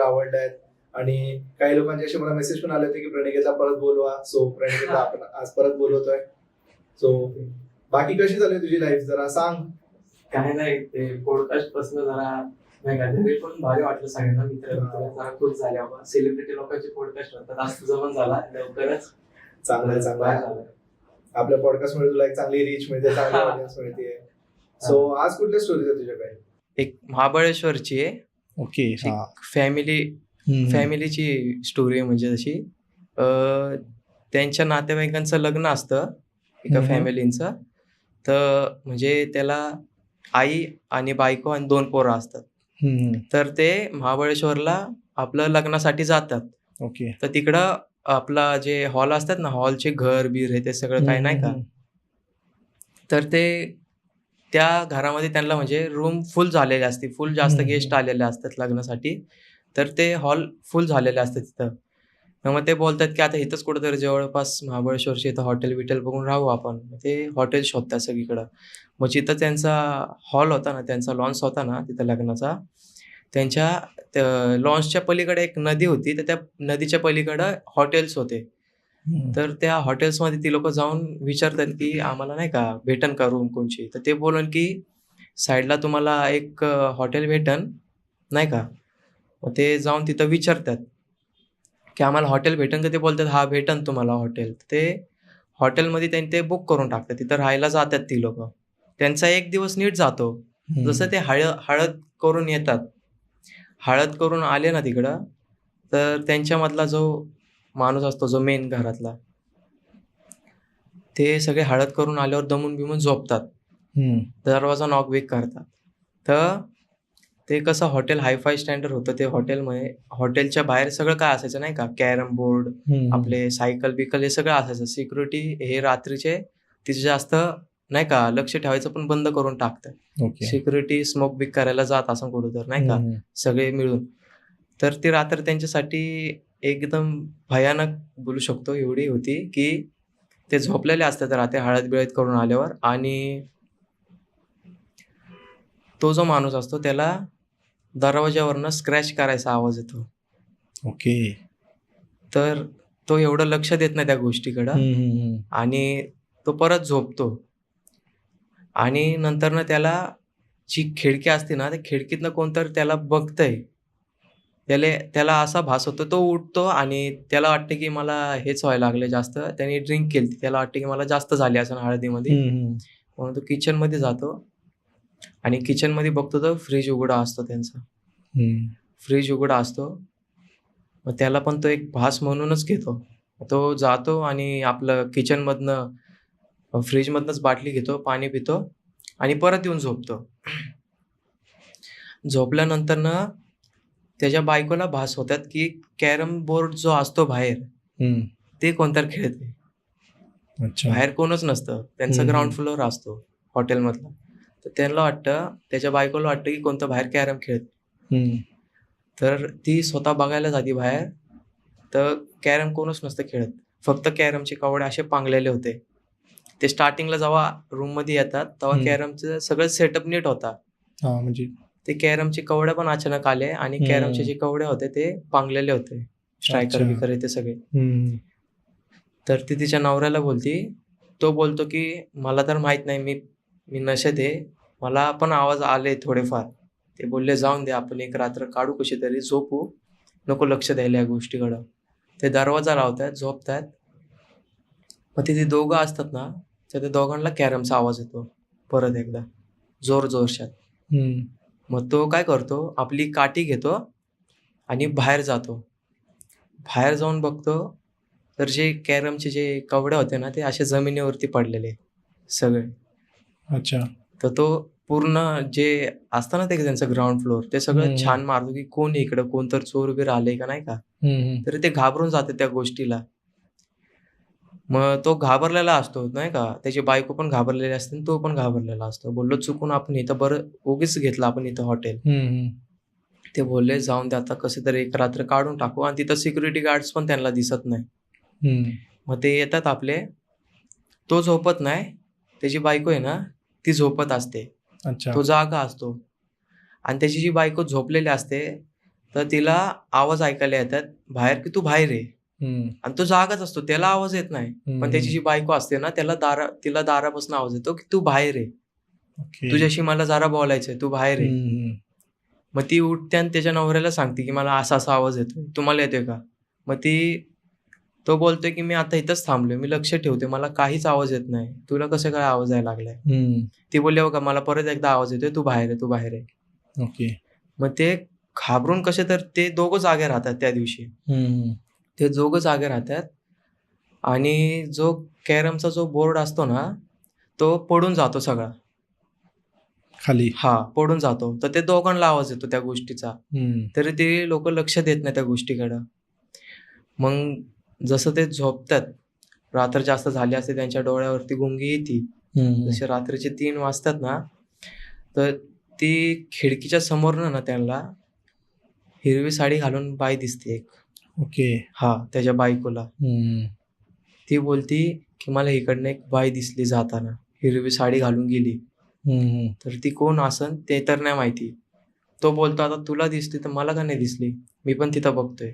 आवडल्यात आणि काही लोकांचे असे मला मेसेज पण आले होते की प्रणिकेतला परत बोलवा. सो प्रणिकेतला आपण आज परत बोलवतोय. सो बाकी कशी चालू आहे तुझी लाईफ जरा सांग. काय नाही, ते पॉडकास्ट पासून जरा नाही का घरी पण भारी वाटलं सगळ्यांना, मित्र जरा खुश झाले. आपण सेलिब्रिटी लोकांचे पॉडकास्ट होतात, आज तुझं पण झाला लवकरच. चांगलं झालं. आपल्या पॉडकास्ट मध्ये तुला एक चांगली रीच मिळते, चांगली ऑडियन्स मिळते. सो आज कुठल्या स्टोरीज आहे तुझ्याकडे? एक महाबळेश्वरची आहे. ओके. फॅमिलीची स्टोरी आहे. म्हणजे तशी त्यांच्या नातेवाईकांचं लग्न असतं एका फॅमिलींचं. तर म्हणजे त्याला आई आणि बायको आणि 2 पोरं असतात. तर ते महाबळेश्वरला आपलं लग्नासाठी जातात. ओके. तर तिकडं आपला जे हॉल असतात ना, हॉलचे घर बीर हे ते सगळं काही नाही का. तर ते त्या घरामध्ये त्यांना म्हणजे रूम फुल झालेले असते, फुल जास्त गेस्ट आलेले असतात लग्नासाठी. तर ते हॉल फुल झालेले असतात तिथं. मग ते बोलतात की आता इथंच कुठंतरी जवळपास महाबळेश्वरच्या इथं हॉटेल बिटेल बघून राहू आपण. ते हॉटेल शोधतात सगळीकडं. मग जिथं त्यांचा हॉल होता ना, त्यांचा लॉन्स होता ना तिथं लग्नाचा, त्यांच्या लॉन्सच्या पलीकडे एक नदी होती. तर त्या नदीच्या पलीकडं हॉटेल्स होते. तर त्या हॉटेल्समध्ये ती लोक जाऊन विचारतात की आम्हाला नाही का भेटन का रूम कोणची. तर ते बोलन की साईडला तुम्हाला एक हॉटेल भेटन नाही का. मग ते जाऊन तिथं विचारतात की आम्हाला हॉटेल भेटन का. ते बोलतात हा भेटन तुम्हाला हॉटेल. ते हॉटेलमध्ये त्यांनी ते बुक करून टाकतात. तिथं राहायला जातात ती लोक. त्यांचा 1 दिवस नीट जातो. जसं ते हळद करून येतात, हळद करून आले ना तिकडं, तर त्यांच्यामधला जो माणूस असतो जो मेन घरातला, ते सगळे हळद करून आल्यावर दमून बिमून झोपतात. दरवाजा नॉक बेक करतात. तर ते कसं हॉटेल हायफाय स्टँडर्ड होतं ते हॉटेलमध्ये. हॉटेलच्या बाहेर सगळं काय असायचं नाही का, कॅरम बोर्ड, आपले सायकल बिकल हे सगळं असायचं. सिक्युरिटी हे रात्रीचे तिथे जास्त नाही का लक्ष ठेवायचं पण बंद करून टाकतात. सिक्युरिटी स्मोक बिक करायला जात असं कुठं तर नाही का, सगळे मिळून. तर ती रात्र त्यांच्यासाठी एकदम भयानक बोलू शकतो एवढी होती की ते झोपलेले असतात रात्री हळद बिळद करून आल्यावर. आणि तो जो माणूस असतो त्याला दरवाज्यावरनं स्क्रॅच करायचा आवाज येतो. ओके. तर तो एवढं लक्ष देत नाही त्या गोष्टीकडं आणि तो परत झोपतो. आणि नंतर ना त्याला जी खिडकी असते ना, त्या खिडकीतनं कोणतरी त्याला बघतंय. त्याला असा भास होतो. तो उठतो आणि त्याला वाटतं की मला हेच व्हायला लागलं जास्त. त्याने ड्रिंक केली. त्याला वाटतं की मला जास्त झाली असं हळदीमध्ये. म्हणून तो किचनमध्ये जातो आणि किचनमध्ये बघतो तर फ्रीज उघडा असतो त्यांचा. फ्रीज उघडा असतो. मग त्याला पण तो एक भास म्हणूनच घेतो. तो जातो आणि आपलं किचनमधनं फ्रीजमधनंच बाटली घेतो, पाणी पितो आणि परत येऊन झोपतो. झोपल्यानंतर ना त्याच्या बायकोला भास होतात की कॅरम बोर्ड जो असतो बाहेर, ते कोणतरी खेळते. बाहेर कोणच नसतं. त्यांचा ग्राउंड फ्लोअर असतो हॉटेलमधला. तर त्यांना वाटतं, त्याच्या बायकोला वाटतं की कोणतं बाहेर कॅरम खेळत. तर ती स्वतः बघायला जाते बाहेर. तर कॅरम कोणच नसतं खेळत. फक्त कॅरमचे कवडे असे पांगलेले होते. ते स्टार्टिंगला जेव्हा रूममध्ये येतात तेव्हा कॅरमचं सगळं सेटअप नीट होता. म्हणजे ते कॅरमचे कवडे पण अचानक आले आणि कॅरमचे जे कवडे होते ते पांगलेले होते. स्ट्रायकर बिकर ते सगळे. तर ती तिच्या नवऱ्याला बोलती. तो बोलतो की मला तर माहित नाही, मी नशेत आहे, मला पण आवाज आले थोडेफार. ते बोलले जाऊन दे, आपण एक रात्र काढू कशी तरी, झोपू, नको लक्ष द्यायला या गोष्टीकडं. ते दरवाजा लावतात, झोपतात. मग ते दोघं असतात ना, तर ते दोघांना कॅरमचा आवाज येतो परत एकदा जोरशोरात. मग तो काय करतो, आपली काठी घेतो आणि बाहेर जातो. बाहेर जाऊन बघतो तर जे कॅरमचे जे कवडे होते ना, ते असे जमिनीवरती पडलेले सगळे. अच्छा. तर तो पूर्ण जे असतं ना ते त्यांचं ग्राउंड फ्लोअर, ते सगळं छान मारतो की कोण इकडं, कोणतर चोर बीर आले का नाही का. तर ते घाबरून जाते त्या गोष्टीला. मग तो घाबरलेला असतो नाही का, त्याची बायको पण घाबरलेली असते आणि तो पण घाबरलेला असतो. बोललो चुकून आपण इथं बरं उगीच घेतलं आपण इथं हॉटेल. ते बोलले जाऊन दे आता, कसे तरी एक रात्र काढून टाकू. आणि तिथं सिक्युरिटी गार्ड्स पण त्यांना दिसत नाही. मग ते येतात आपले. तो झोपत नाही, त्याची बायको आहे ना ती झोपत असते. अच्छा. तो जागा असतो आणि त्याची जी बायको झोपलेली असते तर तिला आवाज ऐकायला येतात बाहेर की तू बाहेर आहे. आणि तो जागाच असतो, त्याला आवाज येत नाही. पण त्याची जी बायको असते ना, तिला दारापासून आवाज येतो की तू बाहेर आहे, ओके. तुझ्याशी मला जरा बोलायचंय, तू बाहेर आहे. मग ती उठते आणि त्याच्या नवऱ्याला सांगते की मला असा असा आवाज येतोय, तुम्हाला येतोय का? मग तो बोलतोय की मी आता इथंच थांबलोय, मी लक्ष ठेवते, मला काहीच आवाज येत नाही, तुला कसं काय आवाज यायला लागलाय? ती बोलली बघा मला परत एकदा आवाज येतोय, तू बाहेर आहे, तू बाहेर आहे. ओके. मग ते घाबरून कसे तर ते दोघं जागे राहतात त्या दिवशी. ते दोघं जागे राहतात आणि जो कॅरमचा जो बोर्ड असतो ना, तो पडून जातो सगळा. खाली. पडून जातो. तर ते दोघांना आवाज येतो त्या गोष्टीचा. तरी ते लोक लक्ष देत नाही त्या गोष्टीकडं. मग जसं ते झोपतात, रात्र जास्त झाली असते, त्यांच्या डोळ्यावरती गुंगी येते. जसे रात्रीचे 3 वाजतात ना, तर ती खिडकीच्या समोरनं ना त्यांना हिरवी साडी घालून बाई दिसते एक. ओके. त्याच्या बायकोला. ती बोलती की मला इकडनं एक बाई दिसली जाताना, हिरवी साडी घालून गेली. तर ती कोण असन ते तर नाही माहिती. तो बोलतो आता तुला दिसली तर मला का नाही दिसली, मी पण तिथं बघतोय.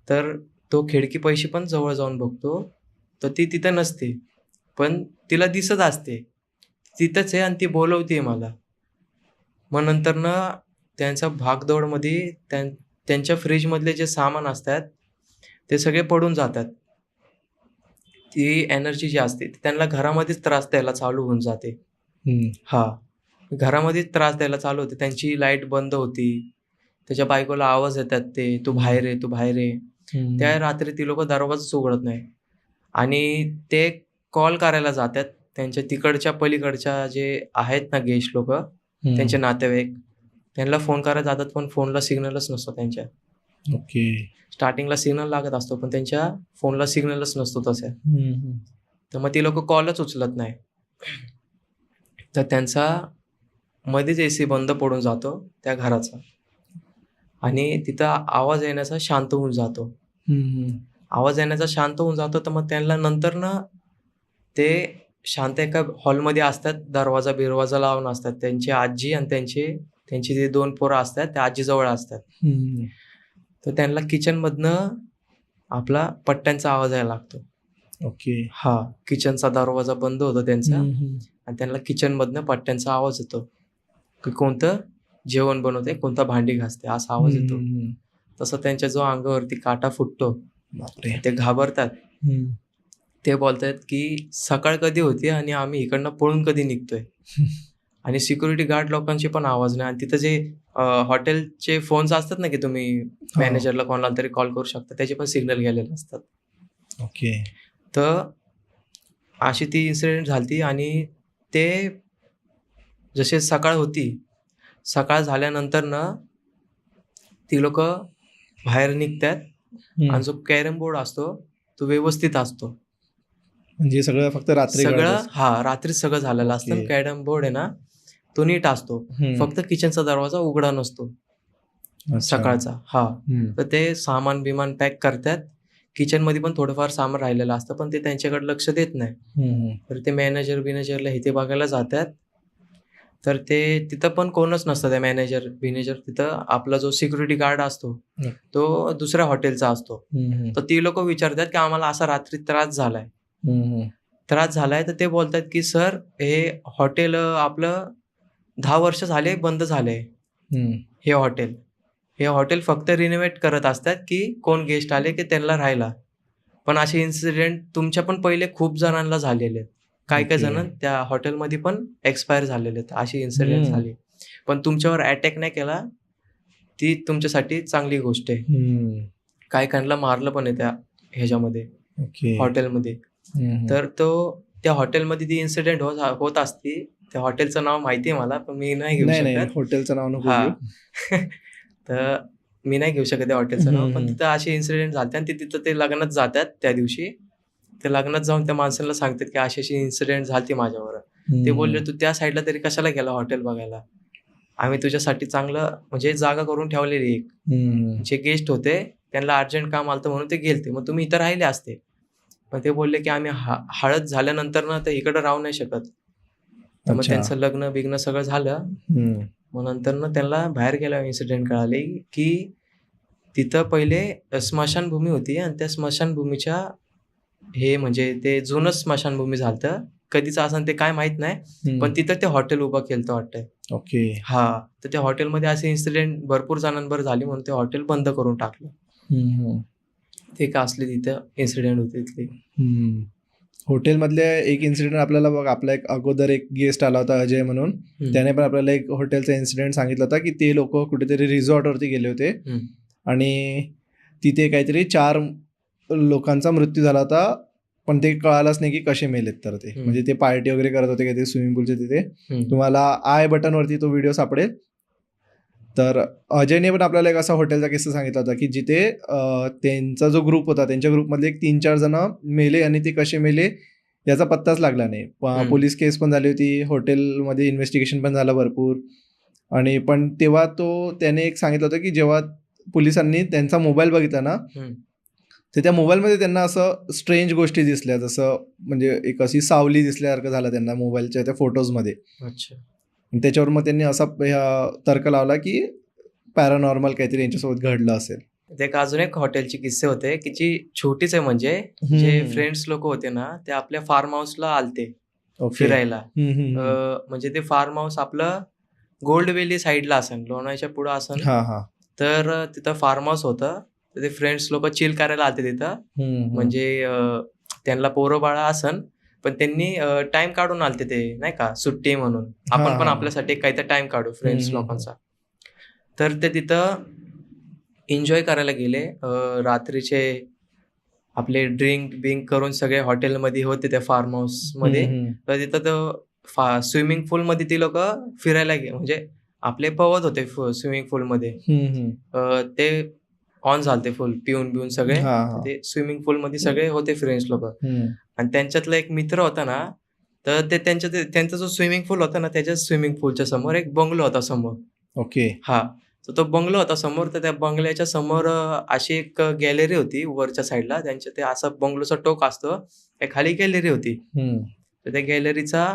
तर तो खिडकी पैशी पण जवळ जाऊन बघतो, तर ती तिथं नसते, पण तिला दिसत असते तिथंच आहे आणि ती बोलवते मला. मग नंतर ना त्यांच्या भागदौडमध्ये त्यांच्या फ्रीजमधले जे सामान असतात ते सगळे पडून जातात. ती एनर्जी जी असते ती त्यांना घरामध्येच त्रास द्यायला चालू होऊन जाते. घरामध्येच त्रास द्यायला चालू होते. त्यांची लाईट बंद होती, त्याच्या बायकोला आवाज येतात ते तू बाहेर आहे, तू बाहेर आहे. त्या रात्री ती लोक दरवाजाच उघडत नाही आणि ते कॉल करायला जातात त्यांच्या तिकडच्या पलीकडच्या जे आहेत ना गेस्ट लोक, त्यांचे नातेवाईक, त्यांना फोन करायला जातात, पण फोनला सिग्नलच नसतो त्यांच्या. ओके. स्टार्टिंगला सिग्नल लागत असतो, पण त्यांच्या फोनला सिग्नलच नसतो तसे. तर मग ती लोक कॉलच उचलत नाही. तर त्यांचा मध्येच AC बंद पडून जातो त्या घराचा आणि तिथं आवाज येण्याचा शांत होऊन जातो. आवाज येण्याचा शांत होऊन जातो. तर मग त्यांना नंतर ना ते शांत एका हॉलमध्ये असतात, दरवाजा बिरवाजा लावून असतात. त्यांची आजी आणि त्यांची जे 2 पोरं असतात त्या आजीजवळ असतात. तर त्यांना किचनमधनं आपला पट्ट्यांचा आवाज यायला लागतो. ओके. किचनचा दरवाजा बंद होतो त्यांचा आणि त्यांना किचनमधनं पट्ट्यांचा आवाज येतो की कोणतं जेवण बनवते, कोणता भांडी घासते, असा आवाज येतो. तसं त्यांच्या जो अंगावरती काटा फुटतो, बापरे. ते घाबरतात. ते बोलतात की सकाळ कधी होती आणि आम्ही इकडनं पळून कधी निघतोय. आणि सिक्युरिटी गार्ड लोकांचे पण आवाज नाही. आणि तिथं जे हॉटेलचे फोन्स असतात ना की तुम्ही मॅनेजरला कोणाला तरी कॉल करू शकता, त्याचे पण सिग्नल गेलेले असतात. ओके. तर अशी ती इन्सिडेंट झाली आणि ते जसे सकाळ होती, सकाळ झाल्यानंतर ना ती लोक बाहेर निघतात आणि जो कॅरम बोर्ड असतो तो व्यवस्थित असतो. म्हणजे सगळं फक्त रात्री रात्री सगळं झालेलं असतं. कॅरम बोर्ड आहे ना तो नीट असतो, फक्त किचनचा दरवाजा उघडा नसतो सकाळचा. तर ते सामान बिमान पॅक करतात. किचन मध्ये पण थोडंफार सामान राहिलेलं असतं, पण ते त्यांच्याकडे लक्ष देत नाही. तर ते मॅनेजर हे ते बघायला जातात. तर ते तिथं पण कोणच नसतं. त्या मॅनेजर तिथं आपला जो सिक्युरिटी गार्ड असतो तो दुसऱ्या हॉटेलचा असतो. तर ती लोक विचारतात की आम्हाला असा रात्री त्रास झालाय. तर ते बोलतात की सर हे हॉटेल आपलं 10 वर्ष झाले बंद झालंय. हे हॉटेल फक्त रिनोव्हेट करत असतात की कोण गेस्ट आले की त्यांना राहायला. पण असे इन्सिडेंट तुमच्या पण पहिले खूप जणांना झालेले आहेत. काही जण त्या हॉटेलमध्ये पण एक्सपायर झालेले आहेत. अशी इन्सिडेंट झाली, पण तुमच्यावर अटॅक नाही केला, ती तुमच्यासाठी चांगली गोष्ट आहे. काहीकांना मारलं पण आहे त्या ह्याच्यामध्ये हॉटेलमध्ये. तर त्या हॉटेलमध्ये ती इन्सिडेंट होत असती. त्या हॉटेलचं नाव माहिती आहे मला, पण मी नाही घेऊ शकत. हॉटेलचं नाव नको. तर मी नाही घेऊ शकत त्या हॉटेलचं नाव. पण तिथं असे इन्सिडेंट झाले आणि तिथं ते लग्नात जातात. त्या दिवशी ते लग्नात जाऊन त्या माणसाला सांगतात की अशी इन्सिडेंट झाली माझ्यावर. ते बोलले तू त्या साईडला तरी कशाला गेला हॉटेल बघायला, आम्ही तुझ्यासाठी चांगलं म्हणजे जागा करून ठेवलेली एक. जे गेस्ट होते त्यांना अर्जंट काम आलं म्हणून ते गेलते, मग तुम्ही इथं राहिले असते. पण ते बोलले की आम्ही हळद झाल्यानंतर ना तर इकडं राहू नाही शकत. तर मग त्यांचं लग्न बिग्न सगळं झालं. मग नंतर ना त्यांना बाहेर गेल्यावर इन्सिडेंट कळाले की तिथं पहिले स्मशानभूमी होती आणि त्या स्मशानभूमीच्या हे म्हणजे ते जुनं स्मशानभूमी झालतं. कधीच असं ते काय माहित नाही. पण तिथं ते हॉटेल उभं केलं वाटतंय. ओके. हा, तर त्या हॉटेलमध्ये असे इन्सिडेंट भरपूर जणांवर झाली म्हणून ते हॉटेल बंद करून टाकलं. ते का असले तिथं इन्सिडेंट होते तिथले. हॉटेलमधले एक इन्सिडेंट आपल्याला बघ, आपला एक अगोदर एक गेस्ट आला होता अजय म्हणून, त्याने पण आपल्याला एक हॉटेलचा इन्सिडेंट सांगितला होता की ते लोक कुठेतरी रिसॉर्टवरती गेले होते आणि तिथे काहीतरी 4 लोकांचा मृत्यू झाला होता, पण ते कळालंच नाही की कसे मेलेत. तर ते म्हणजे ते पार्टी वगैरे करत होते काहीतरी स्विमिंग पूलच्या तिथे. तुम्हाला आय बटनवरती तो व्हिडिओ सापडेल. तर अजयने पण आपल्याला एक असा हॉटेलचा किस्सा सांगितला होता की जिथे त्यांचा जो ग्रुप होता त्यांच्या ग्रुपमधले एक 3-4 जण मेले आणि ते कसे मेले याचा पत्ताच लागला नाही. पोलीस केस पण झाली होती, हॉटेलमध्ये इन्व्हेस्टिगेशन पण झालं भरपूर. आणि पण तेव्हा त्याने एक सांगितलं होतं की जेव्हा पोलिसांनी त्यांचा मोबाईल बघितला ना, तर त्या मोबाईलमध्ये त्यांना असं स्ट्रेंज गोष्टी दिसल्या, जसं म्हणजे एक अशी सावली दिसल्यासारखं झालं त्यांना मोबाईलच्या त्या फोटोजमध्ये. अच्छा. त्याच्यावर मग त्यांनी असा तर्क लावला की पॅरानॉर्मल काहीतरी यांच्यासोबत घडलं असेल. ते एक अजून एक हॉटेलचे किस्से होते की जी छोटीच आहे. म्हणजे जे फ्रेंड्स लोक होते ना ते आपल्या फार्म हाऊसला आलते फिरायला. म्हणजे ते फार्म हाऊस आपलं गोल्ड व्हॅली साईडला असन, लोणावळ्याच्या पुढं असन. तर तिथं फार्म हाऊस होतं. तर ते फ्रेंड्स लोक चिल करायला आलते तिथं. म्हणजे त्यांना पोरं बाळा असन, पण त्यांनी टाइम काढून आलते ते नाही का, सुट्टी म्हणून. आपण पण आपल्यासाठी काहीतरी टाइम काढू फ्रेंड्स लोकांचा. तर ते तिथं एन्जॉय करायला गेले. रात्रीचे आपले ड्रिंक करून सगळे हॉटेलमध्ये होते त्या फार्म हाऊसमध्ये. तर तिथं तो स्विमिंग पूलमध्ये ती लोक फिरायला म्हणजे आपले पवत होते स्विमिंग पूलमध्ये. ते ऑन झालते फुल पिऊन सगळे. ते स्विमिंग पूलमध्ये सगळे होते फ्रेंड्स लोक. आणि त्यांच्यातला एक मित्र होता ना, तर ते त्यांचा जो स्विमिंग पूल होता ना त्याच्या स्विमिंग पूलच्या समोर एक बंगलो होता समोर. ओके. हा, तर तो बंगलो होता समोर. तर त्या बंगल्याच्या समोर अशी एक गॅलरी होती वरच्या साईडला. त्यांच्या ते असं बंगलोचा टोक असतो, त्या खाली गॅलरी होती. तर त्या गॅलरीचा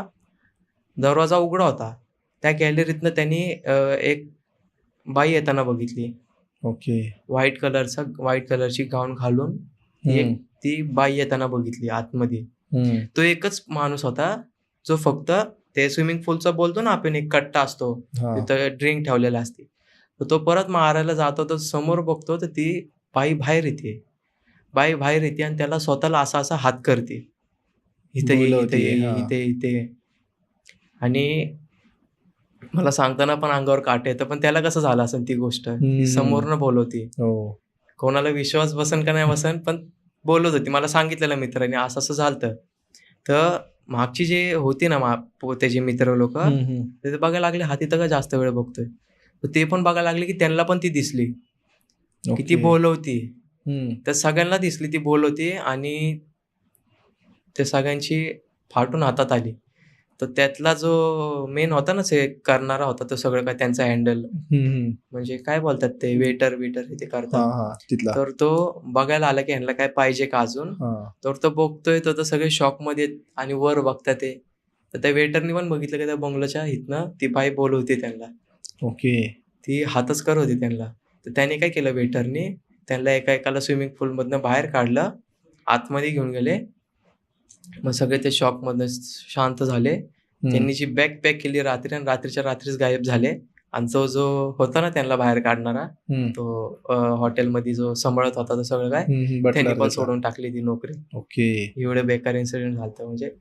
दरवाजा उघडा होता. त्या गॅलरीतनं त्यांनी एक बाई येताना बघितली. ओके. व्हाईट कलरची गाऊन घालून ती बाई येताना बघितली आतमध्ये. तो एकच माणूस होता जो फक्त ते स्विमिंग पूलचा बोलतो ना आपण, एक कट्टा असतो तिथं ड्रिंक ठेवलेला असते. तर तो परत मारायला जातो, तर समोर बघतो तर ती बाई बाहेर येते आणि त्याला स्वतःला असा हात करते, इथे. आणि मला सांगताना पण अंगावर काटे येतं. पण त्याला कसं झालं असेल ती गोष्ट, ती समोरनं बोलवती. कोणाला विश्वास बसन का नाही बसन, पण बोलत होती. मला सांगितलेलं मित्राने असं झालं. तर मागची जे होती ना त्याचे मित्र लोक, ते बघायला लागले हा तिथं का जास्त वेळ बघतोय. तर ते पण बघायला लागले की त्यांना पण ती दिसली की ती बोलवती. तर सगळ्यांना दिसली ती बोलवती आणि ते सगळ्यांची फाटून हातात आली. तर त्यातला जो मेन होता ना, ते करणारा होता तो सगळं काय त्यांचा हँडल, म्हणजे काय बोलतात ते वेटर ते करतात. तर तो बघायला आला की ह्यांना काय पाहिजे का अजून. तर तो बघतोय, तर सगळे शॉकमध्ये आणि वर बघतात ते. तर त्या वेटरनी पण बघितलं की त्या बंगलोच्या इथनं ती बाई बोलवते त्यांना. ओके. ती हातच करत होती त्यांना. तर त्याने काय केलं, वेटरनी त्यांना एकाला स्विमिंग पूलमधनं बाहेर काढलं, आतमध्ये घेऊन गेले. मग सगळे ते शॉकमधनं शांत झाले. त्यांनी जी बॅग पॅक केली रात्री, आणि रात्रीच्या रात्रीच गायब झाले. आणि जो होता ना त्यांना बाहेर काढणारा, तो हॉटेलमध्ये जो सांभाळत होता, तो सगळं काय त्यांनी पण सोडून टाकली ती नोकरी. ओके. एवढे बेकार इन्सिडेंट झालं. म्हणजे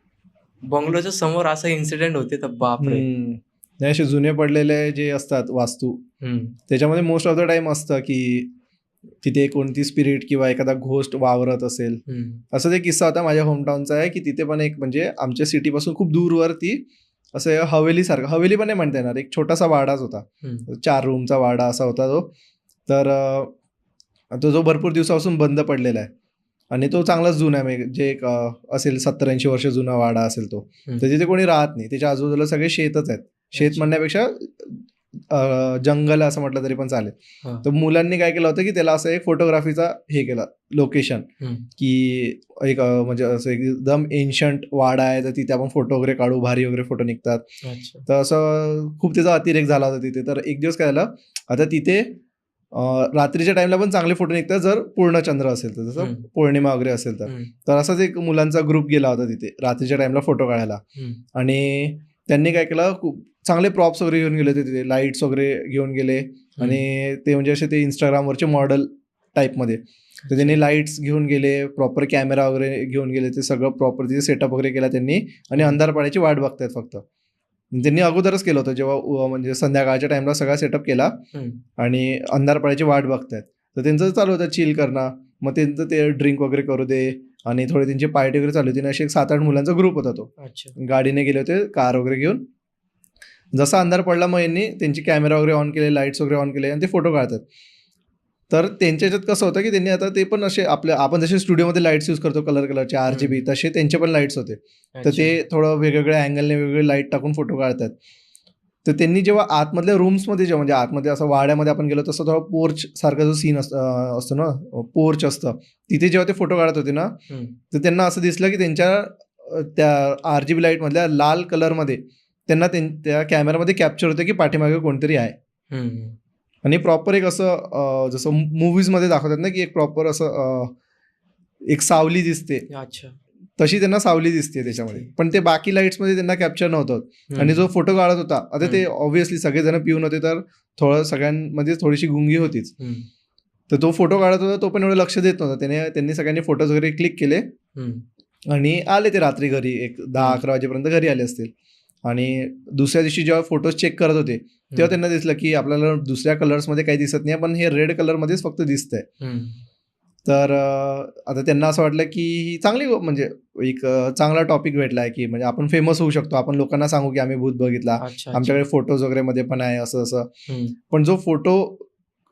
बंगलोच्या समोर असं इन्सिडेंट होते तर बापरे. असे जुने पडलेले जे असतात वास्तू, त्याच्यामध्ये मोस्ट ऑफ द टाइम असतं की तिथे कोणती स्पिरिट किंवा एखादा घोस्ट वावरत असेल. असं एक किस्सा होता माझ्या होमटाऊनचा आहे की तिथे पण एक म्हणजे आमच्या सिटीपासून खूप दूरवरती असं हवेलीसारखं, हवेली पण नाही म्हणता येणार, एक छोटासा वाडाच होता. 4 रूमचा वाडा असा होता तो. तर तो जो भरपूर दिवसापासून बंद पडलेला आहे आणि तो चांगलाच जुना आहे, म्हणजे एक असेल 70-80 वर्ष जुना वाडा असेल तो. तर तिथे कोणी राहत नाही, त्याच्या आजूबाजूला सगळे शेतच आहेत. शेत म्हणण्यापेक्षा जंगल असं म्हटलं तरी पण चालेल. तर मुलांनी काय केलं होतं की त्याला असं एक फोटोग्राफीचा हे केला लोकेशन, की एक म्हणजे असं एकदम एन्शंट वाडा आहे, तर तिथे आपण फोटो वगैरे काढू, भारी वगैरे फोटो निघतात. तर असं खूप त्याचा अतिरेक झाला होता तिथे. तर एक दिवस काय झालं, आता तिथे रात्रीच्या टाइमला पण चांगले फोटो निघतात जर पूर्ण चंद्र असेल तर, जसं हम्म. पौर्णिमा वगैरे असेल तर. हम्म. तर असाच एक मुलांचा ग्रुप गेला होता तिथे रात्रीच्या टाइमला फोटो काढायला. हम्म. आणि त्यांनी काय केलं, खूप चांगले प्रॉप्स वगैरे घेऊन गेले होते तिथे, लाईट्स वगैरे घेऊन गेले. आणि ते म्हणजे असे ते इंस्टाग्रामवरचे मॉडेल टाईपमध्ये, तर त्यांनी लाईट्स घेऊन गेले, प्रॉपर कॅमेरा वगैरे घेऊन गेले, ते सगळं प्रॉपर तिथे सेटअप वगैरे केला त्यांनी. आणि अंधार पाडायची वाट बघतायत फक्त. त्यांनी अगोदरच केलं होतं, जेव्हा म्हणजे संध्याकाळच्या टाइमला सगळा सेटअप केला हम्म. आणि अंधार पडायची वाट बघतायत. तर त्यांचं चालू होतं चिल करणं, मग त्यांचं ते ड्रिंक वगैरे करू दे आणि थोडी त्यांची पार्टी वगैरे चालू होती. आणि असे 7-8 मुलांचा ग्रुप होता तो, अच्छा. गाडीने गेले होते, कार वगैरे घेऊन. जसा अंधार पडला मग यांनी त्यांची कॅमेरा वगैरे ऑन केले, लाईट्स वगैरे ऑन केले आणि ते फोटो काढतात. तर त्यांच्या ह्याच्यात कसं होतं की त्यांनी आता ते पण असे आपण जसे स्टुडिओमध्ये लाईट्स यूज करतो कलरचे RGB, तसे त्यांचे पण लाईट्स होते. तर ते थोडं वेगवेगळ्या अँगलने वेगवेगळे लाईट टाकून फोटो काढतात. तर त्यांनी जेव्हा आतमधल्या रूम्समध्ये, जेव्हा म्हणजे आतमध्ये असं वाड्यामध्ये आपण गेलो तसं थोडा पोर्च सारखा जो सीन असतो ना, पोर्च असतं, तिथे जेव्हा ते फोटो काढत होते ना, तर त्यांना असं दिसलं की त्यांच्या त्या RGB लाईटमधल्या लाल कलरमध्ये त्यांना त्या कॅमेरामध्ये कॅप्चर होतं की पाठीमागे कोणतरी आहे. हम्म. आणि प्रॉपर एक असं जसं मूवीजमध्ये दाखवतात ना की एक प्रॉपर असं एक सावली दिसते, अच्छा. तशी त्यांना सावली दिसते त्याच्यामध्ये. पण ते बाकी लाईट्समध्ये त्यांना कॅप्चर नव्हतं. आणि जो फोटो काढत होता, आता ते ऑब्व्हियसली सगळेजण पिऊन होते, तर थोडं सगळ्यांमध्ये थोडीशी गुंगी होतीच. तर तो फोटो काढत होता, तो पण एवढं लक्ष देत नव्हता. त्यांनी सगळ्यांनी फोटोज वगैरे क्लिक केले आणि आले ते रात्री घरी, एक 10-11 वाजेपर्यंत घरी आले असतील. आणि दुसऱ्या दिवशी जेव्हा फोटोज चेक करत होते तेव्हा त्यांना दिसलं की आपल्याला दुसऱ्या कलर्समध्ये काही दिसत नाही, पण हे रेड कलरमध्येच फक्त दिसतंय. तर आता त्यांना असं वाटलं की ही चांगली म्हणजे एक चांगला टॉपिक भेटला आहे की म्हणजे आपण फेमस होऊ शकतो, आपण लोकांना सांगू की आम्ही भूत बघितला, आमच्याकडे फोटोज वगैरे मध्ये पण आहे असं असं. पण जो फोटो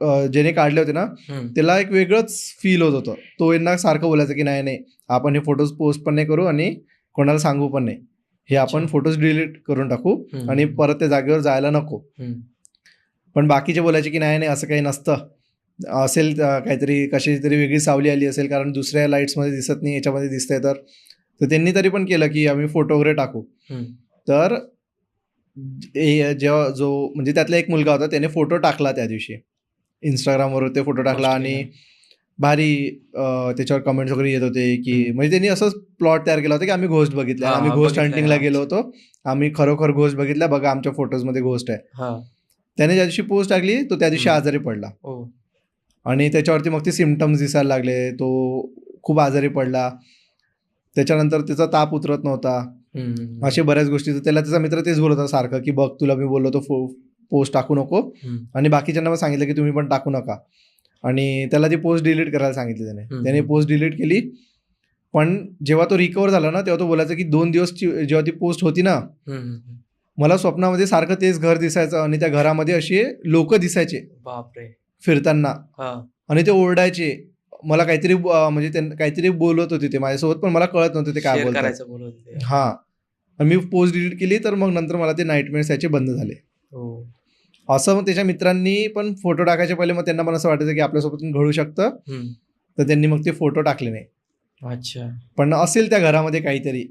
ज्याने काढले होते ना, त्याला एक वेगळंच फील होत होतं. तो यांना सारखं बोलायचं की नाही आपण हे फोटोज पोस्ट पण नाही करू आणि कोणाला सांगू पण नाही, हे आपण फोटोज डिलीट करून टाकू आणि परत त्या जागेवर जायला नको. पण बाकीचे बोलायचे की नाही असं काही नसतं, असेल काहीतरी कशी तरी वेगळी सावली आली असेल, कारण दुसऱ्या लाईट्समध्ये दिसत नाही, याच्यामध्ये दिसतंय. तर त्यांनी तरी पण केलं की आम्ही फोटो वगैरे टाकू. तर जेव्हा जो म्हणजे त्यातला एक मुलगा होता, त्याने फोटो टाकला त्या दिवशी इंस्टाग्रामवर, ते फोटो टाकला आणि भारी त्याच्यावर कमेंट्स वगैरे येत होते की म्हणजे त्यांनी असंच प्लॉट तयार केला होता की आम्ही घोस्ट बघितला, आम्ही घोस्ट हंटिंगला गेलो होतो, आम्ही खरोखर घोस्ट बघितला, बघा आमच्या फोटोजमध्ये घोस्ट आहे. त्याने ज्या दिवशी पोस्ट टाकली तो त्या दिवशी आजारी पडला. आणि त्याच्यावरती मग ते सिम्पटम्स दिसायला लागले, तो खूप आजारी पडला. त्याच्यानंतर त्याचा ताप उतरत नव्हता, अशा बऱ्याच गोष्टी. त्याला त्याचा मित्र तेच बोलत होता सारखं की बघ तुला मी बोललो तो पोस्ट टाकू नको, आणि बाकीच्यांना पण सांगितलं की तुम्ही पण टाकू नका. आणि त्याला ती पोस्ट डिलीट करायला सांगितली त्याने पोस्ट डिलीट केली. पण जेव्हा तो रिकवर झाला ना, तेव्हा तो बोलायचा की 2 दिवस जेव्हा ती पोस्ट होती ना, मला स्वप्नामध्ये सारखं तेच घर दिसायचं आणि त्या घरामध्ये असे लोक दिसायचे बापरे फिरताना, आणि ते ओरडायचे मला काहीतरी म्हणजे काहीतरी बोलत होते ते माझ्यासोबत, पण मला कळत नव्हतं ते काय बोलतात. हा, आणि मी पोस्ट डिलीट केली, तर मग नंतर मला ते नाईटमेअर्स याचे बंद झाले. असं मग त्याच्या मित्रांनी पण फोटो टाकायचे पहिले मग त्यांना पण असं वाटायचं की आपल्यासोबत घडू शकतं, तर त्यांनी मग ते फोटो टाकले नाही. अच्छा. पण असेल त्या घरामध्ये काहीतरी.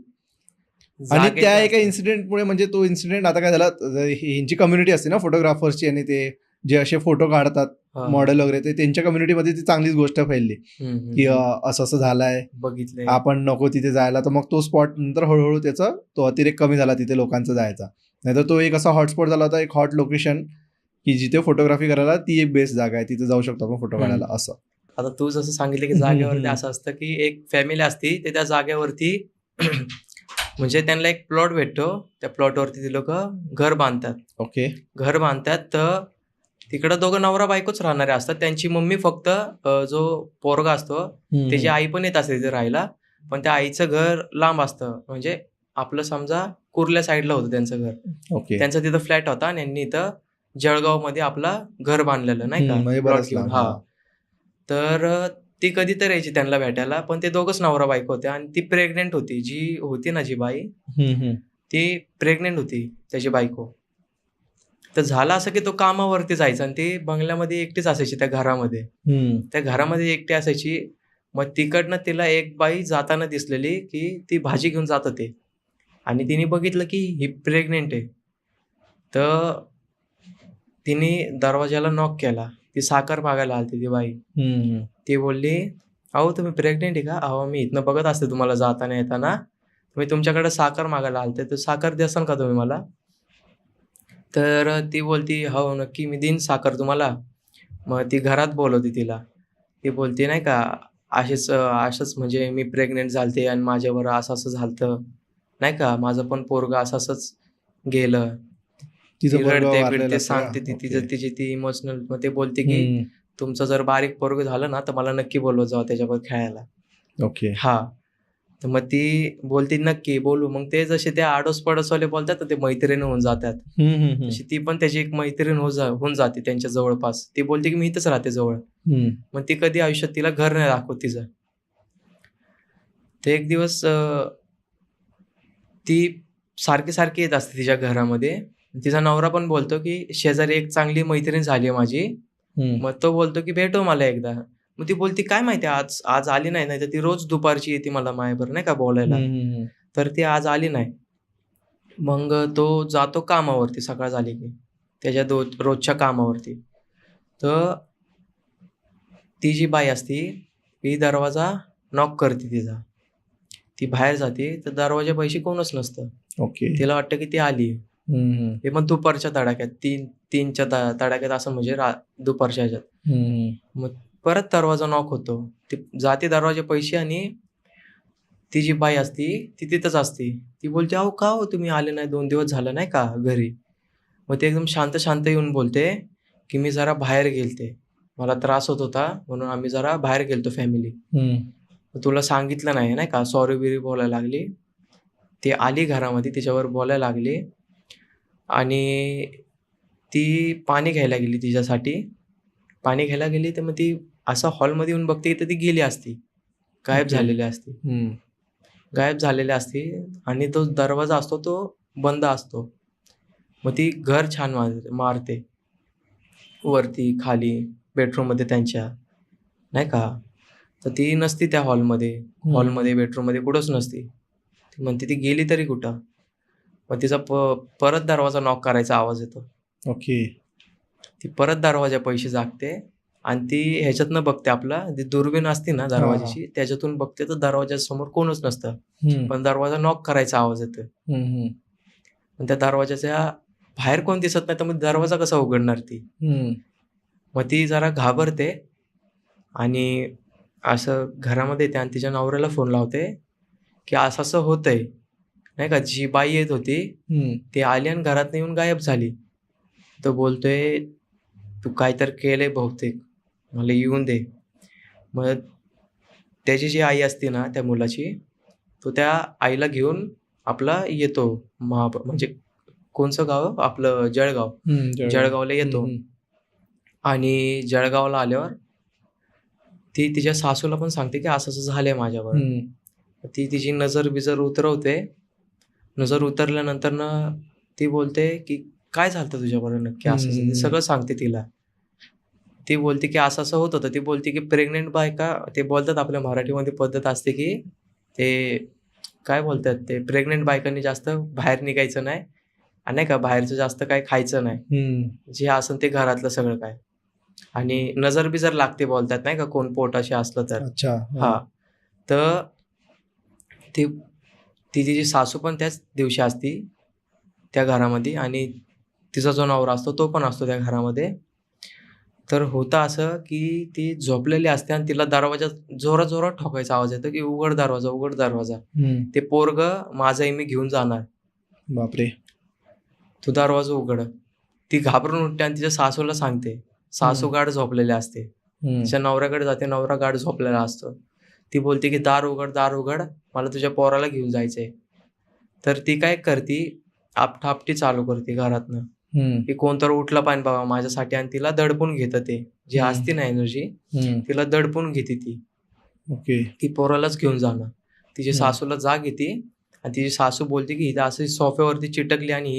आणि त्या एका इन्सिडेंटमुळे, म्हणजे तो इन्सिडेंट आता काय झाला, ह्यांची कम्युनिटी असते ना फोटोग्राफर्सची, आणि ते जे असे फोटो काढतात मॉडेल वगैरे, ते त्यांच्या कम्युनिटीमध्ये ती चांगलीच गोष्ट फैलली की असं असं झालंय, बघितलंय, आपण नको तिथे जायला. तर मग तो स्पॉट नंतर हळूहळू त्याचा तो अतिरेक कमी झाला तिथे लोकांचा जायचा. नाहीतर तो एक असा हॉटस्पॉट झाला होता, एक हॉट लोकेशन की जिथे फोटोग्राफी करायला ती एक बेस्ट जागा आहे, तिथे जाऊ शकतो आपण फोटो काढायला. असं आता तू जसं सांगितलं की जागेवरती असं असतं की एक फॅमिली असती, ते त्या जागेवरती म्हणजे त्यांना एक प्लॉट भेटतो, त्या प्लॉटवरती ती लोक घर बांधतात. ओके. घर बांधतात, तर तिकडं दोघं नवरा बायकोच राहणारे असतात. त्यांची मम्मी फक्त जो पोरगा असतो त्याची आई पण येत असते तिथे राहायला, पण त्या आईचं घर लांब असतं. म्हणजे आपलं समजा कुर्ल्या साईडला होतं त्यांचं घर. ओके. त्यांचा तिथं फ्लॅट होता आणि यांनी इथं जळगाव मध्ये आपला घर बांधलेलं नाही का, प्लॉट घेऊन. हा, तर ती कधीतरी यायची त्यांना भेटायला, पण ते दोघंच नवरा बायको होते. आणि ती प्रेग्नेंट होती, जी होती ना जी बाई, ती प्रेग्नेंट होती त्याची बायको. तर झालं असं की तो कामावरती जायचा आणि ती बंगल्यामध्ये एकटीच असायची त्या घरामध्ये. त्या घरामध्ये एकटी असायची. मग तिकडनं तिला एक बाई जाताना दिसलेली की ती भाजी घेऊन जात होते, आणि तिने बघितलं की ही प्रेग्नेंट आहे. तर तिने दरवाजाला नॉक केला ती साखर मागायला आलती ती बाई. हम्म. ती बोलली, अहो तुम्ही प्रेग्नेंट आहे का? अहो मी इथनं बघत असते तुम्हाला जाताना येताना, मी तुमच्याकडे साखर मागायला आलते, तर साखर द्याल का तुम्ही मला? तर ती बोलती, हो नक्की मी देईन साखर तुम्हाला. मग ती घरात बोलवते तिला. ती बोलते नाही का, असंच म्हणजे मी प्रेग्नेंट झालते आणि माझ्यावर असं असं झालतं नाही का, माझं पण पोरगं असं असंच गेलं. तिचं ती पोरगं रडते वारलेलं बिडते असतं का? सांगते ती ओके. तिचं तिची ती इमोशनल. मग ते बोलते की हम्म. तुमचं जर बारीक पोरगं झालं ना तर मला नक्की बोलवत जावं त्याच्याबरोबर खेळायला. ओके. हा. तर मग ती बोलते नक्की बोलू. मग ते जसे ते आडोस पडोसवाले बोलतात ना, ते मैत्रीण होऊन जातात. हम्म. तशी ती पण त्याची एक मैत्रीण होऊन जाते त्यांच्या जवळपास. ती बोलते की मी इथंच राहते जवळ. हम्म. मग ती कधी आयुष्यात तिला घर नाही दाखवत तिचं. ते एक दिवस ती सारखी सारखी येत असते तिच्या घरामध्ये. तिचा नवरा पण बोलतो की शेजारी एक चांगली मैत्रीण झाली आहे माझी. हम्म. मग तो बोलतो की भेटव मला एकदा. मग ती बोलती काय माहिती आज आज आली नाही, नाही तर ती रोज दुपारची येते मला माझ्याबरोबर नाही का बोलायला. हम्म. तर ती आज आली नाही. मग तो जातो कामावरती सकाळ झाली की त्याच्या रोजच्या कामावरती. तर ती जी बाई असती ती दरवाजा नॉक करते तिचा. ती बाहेर जाते तर दरवाजापाशी कोणच नसतं. ओके. तिला वाटतं की ती आली. हम्म. ते मग दुपारच्या तडाख्यात तीनच्या तडाख्यात असं म्हणजे दुपारच्या ह्याच्यात. हम्म. मग परत दरवाजा नॉक होतो. ती जाते दरवाजापाशी आणि ती जी बाई असती ती तिथंच असते. ती बोलते, अहो का हो तुम्ही आले नाही 2 दिवस झालं नाही का घरी? मग ते एकदम शांत शांत येऊन बोलते की मी जरा बाहेर गेलते. मला त्रास होत होता म्हणून आम्ही जरा बाहेर गेलतो फॅमिली. तुला सांगितलं नाही नाही का, सॉरी बिरी बोलायला लागली. ती आली घरामध्ये तिच्यावर बोलायला लागली आणि ती पाणी घ्यायला गेली तिच्यासाठी. पाणी घ्यायला गेली तर मग ती असं हॉलमध्ये येऊन बघते तर ती गेली असती. गायब ओके. झालेली असती. गायब झालेली असती आणि तो दरवाजा असतो तो बंद असतो. मग ती घर छान मारते वरती खाली बेडरूममध्ये त्यांच्या नाही का. तर ती नसती त्या हॉलमध्ये बेडरूममध्ये कुठंच नसती. ती म्हणते ती गेली तरी कुठं. मग तिचा परत दरवाजा नॉक करायचा आवाज येतो. ओके. ती परत दरवाजापाशी जागते आणि ती ह्याच्यातनं बघते आपला ती दुर्बीण असते ना दरवाजाची त्याच्यातून बघते तर दरवाजासमोर कोणच नसतं. पण दरवाजा नॉक करायचा आवाज येतोय. पण त्या दरवाजाच्या बाहेर कोण दिसत नाही तर मग दरवाजा कसा उघडणार ती. मग ती जरा घाबरते आणि असं घरामध्ये येते आणि तिच्या नवऱ्याला फोन लावते की असं असं होतंय नाही का. जी बाई येत होती ती आली आणि घरात येऊन गायब झाली. तो बोलतोय तू काहीतरी केलंय बहुतेक, मला येऊन दे. मग त्याची जी आई असते ना त्या मुलाची, तो त्या आईला घेऊन आपला येतो म्हणजे कोणचं गाव आपलं जळगाव. जळगावला येतो. आणि जळगावला आल्यावर ती तिच्या सासूला पण सांगते की असं असं झालंय माझ्यावर. ती तिची नजर बिजर उतरवते. नजर उतरल्यानंतर ना ती बोलते की काय झालं तुझ्याबरोबर नक्की असं ते सगळं सांगते तिला. ती बोलते की असं असं होत होतं. ती बोलते की प्रेग्नेंट बायका ते बोलतात आपल्या मराठीमध्ये पद्धत असते की ते काय बोलतात ते प्रेग्नेंट बायकांनी जास्त बाहेर निघायचं नाही आणि नाही का बाहेरचं जास्त काय खायचं नाही. जे असेल ते घरातलं सगळं काय. आणि नजर बिजर लागते बोलतात नाही का कोण पोटाशी असलं तर. अच्छा. हा. तर ती तिची सासू पण त्याच दिवशी असती त्या घरामध्ये आणि तिचा जो नवरा असतो तो पण असतो त्या घरामध्ये. तर होतं असं की ती झोपलेली असते आणि तिला दरवाजा जोरात जोरात ठोकायचा आवाज येतो की उघड दरवाजा उघड दरवाजा. ते पोरगं माझं मी घेऊन जाणार. बापरे. तू दरवाजा उघड. ती घाबरून उठते आणि तिच्या सासूला सांगते. सासू गाढ झोपलेली असते. तिच्या नवऱ्याकडे जाते, नवरा गाढ झोपलेला असतो. ती बोलते की दार उघड मला तुझ्या पोराला घेऊन जायचंय. तर ती काय करते आपटापटी चालू करते घरातनं की कोणतरी उठलं पाहिजे बाबा माझ्यासाठी आणि तिला दडपून घेतं. ते जी असते ना एनर्जी तिला दडपून घेते ती. ओके. ती पोरालाच घेऊन जाणं. तिची सासूला जाग येते आणि तिची सासू बोलते की हिला असं सोफ्यावरती चिटकली आणि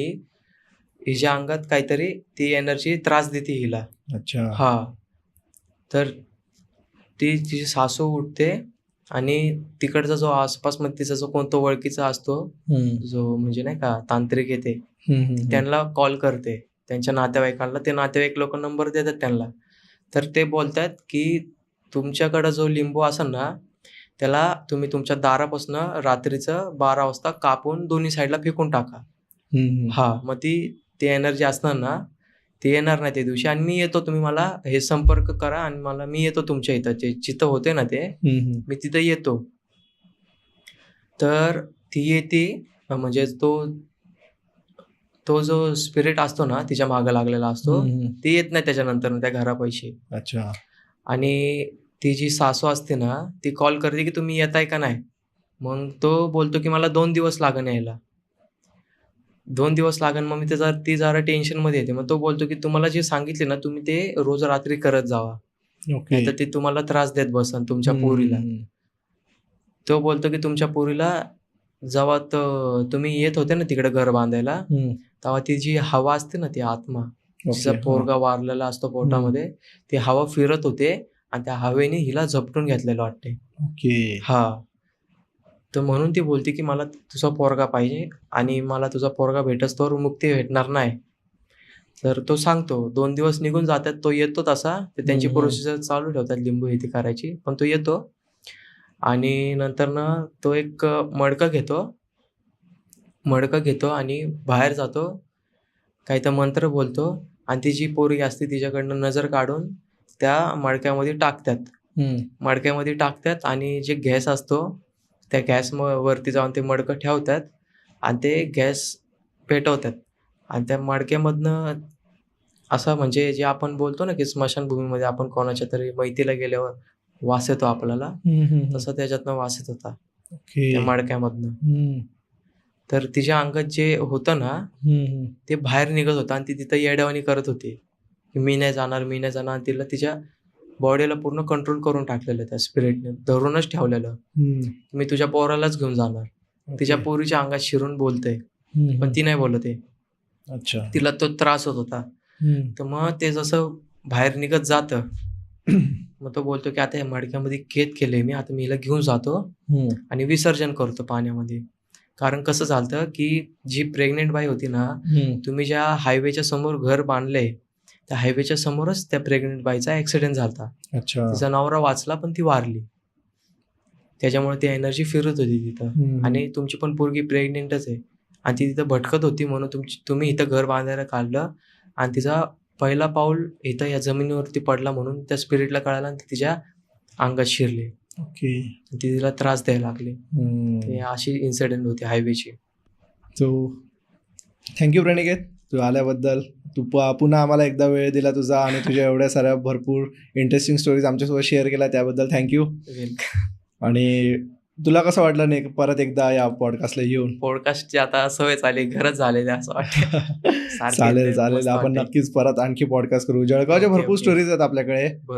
हिच्या अंगात काहीतरी ती एनर्जी त्रास देते हिला. अच्छा. हा. तर तिची सासू उठते आणि तिकडचा जो आसपासमध्ये तिचा जो कोणतो ओळखीचा असतो जो म्हणजे नाही का तांत्रिक येते त्यांना कॉल करते त्यांच्या नातेवाईकांना. ते नातेवाईक लोक नंबर देतात त्यांना. तर ते बोलतात की तुमच्याकडं जो लिंबू असेल ना त्याला तुम्ही तुमच्या दारापासून रात्रीचं 12 वाजता कापून दोन्ही साईडला फेकून टाका. हा मग ती एनर्जी असणार ना ती येणार नाही त्या दिवशी, आणि मी येतो, तुम्ही मला हे संपर्क करा आणि मी येतो तुमच्या इथं, जे जिथं होते ना ते मी तिथं येतो. तर ती येते, म्हणजे तो जो स्पिरिट असतो ना तिच्या मागं लागलेला असतो ती येत नाही त्याच्यानंतर त्या घरापाशी. अच्छा. आणि ती जी सासू असते ना ती कॉल करते की तुम्ही येताय का नाही. मग तो बोलतो की मला 2 दिवस लागन यायला, 2 दिवस लागन. मग ती जरा टेन्शनमध्ये येते. मग तो बोलतो की तुम्हाला जे सांगितले ना तुम्ही ते रोज रात्री करत जावा, ओके. नाही तर ते तुम्हाला त्रास देत बसन तुमच्या पोरीला. तो बोलतो की तुमच्या पोरीला जेव्हा तुम्ही येत होते ना तिकडे घर बांधायला तेव्हा ती जी हवा असते ना ती आत्मा जिचा पोरगा वारलेला असतो पोटामध्ये, ती हवा फिरत होते आणि त्या हवेने हिला झपटून घेतलेलं वाटते. ओके. हा, तर म्हणून ती बोलते की मला तुझा पोरगा पाहिजे आणि मला तुझा पोरगा भेटस्तोवर मुक्ती भेटणार नाही. तर तो सांगतो, 2 दिवस निघून जातात, तो येतो तसा, तर त्यांची प्रोसिजर चालू ठेवतात लिंबू हे ती करायची, पण तो येतो. आणि नंतर ना तो एक मडकं घेतो आणि बाहेर जातो, काही तर मंत्र बोलतो आणि ती जी पोरगी असते तिच्याकडनं नजर काढून त्या मडक्यामध्ये टाकतात आणि जे गॅस असतो त्या गॅस वरती जाऊन ते मडकं ठेवतात आणि ते गॅस पेटवतात. आणि त्या मडक्यामधनं असं, म्हणजे जे आपण बोलतो ना की स्मशानभूमीमध्ये आपण कोणाच्या तरी मैतीला गेल्यावर वास येतो आपल्याला, तसं त्याच्यातनं वास येत होता त्या मडक्यामधनं. तर तिच्या अंगात जे होतं ना ते बाहेर निघत होतं आणि ती तिथं येड्यावानी करत होती की मी नाही जाणार. आणि तिला तिच्या बॉडीला पूर्ण कंट्रोल करून टाकलेलं त्या स्पिरिटने, धरूनच ठेवलेलं. मी तुझ्या पोरालाच घेऊन जाणार. तिच्या पोरीच्या अंगात शिरून बोलते, पण ती नाही बोलत आहे. अच्छा. तिला तो त्रास होत होता. तर मग ते जसं बाहेर निघत जातं मग तो बोलतो की आता या मडक्यामध्ये केद केलंय मी, आता मी हिला घेऊन जातो आणि विसर्जन करतो पाण्यामध्ये. कारण कसं झालं की जी प्रेग्नेंट बाई होती ना, तुम्ही ज्या हायवेच्या समोर घर बांधलंय त्या हायवेच्या समोरच त्या प्रेग्नेंट बाईचा ऍक्सिडेंट झाला. अच्छा. तिचा नवरा वाचला पण ती वारली. त्याच्यामुळे ती एनर्जी फिरत होती तिथं. आणि तुमची पण पोरगी प्रेग्नेंटच आहे आणि ती तिथं भटकत होती, म्हणून तुम्ही इथं घर बांधायला काढलं आणि तिचा पहिला पाऊल इथं या जमिनीवरती पडला, म्हणून त्या स्पिरिटला कळाला आणि ती तिच्या अंगात शिरली. ओके. ती तिला त्रास द्यायला लागली. ते अशी इन्सिडेंट होती हायवेची. सो थँक्यू प्रणिकेत, तू आल्याबद्दल. तू पुन्हा आम्हाला एकदा वेळ दिला तुझा आणि तुझ्या एवढ्या साऱ्या भरपूर इंटरेस्टिंग स्टोरीज आमच्यासोबत शेअर केल्या त्याबद्दल थँक्यू. आणि तुला कसं वाटलं नाही परत एकदा या पॉडकास्टला येऊन? पॉडकास्टची आता सवय झाली, गरज झालेली असं वाटतं. चालेल. आपण नक्कीच परत आणखी पॉडकास्ट करू. जळगावच्या भरपूर स्टोरीज आहेत आपल्याकडे.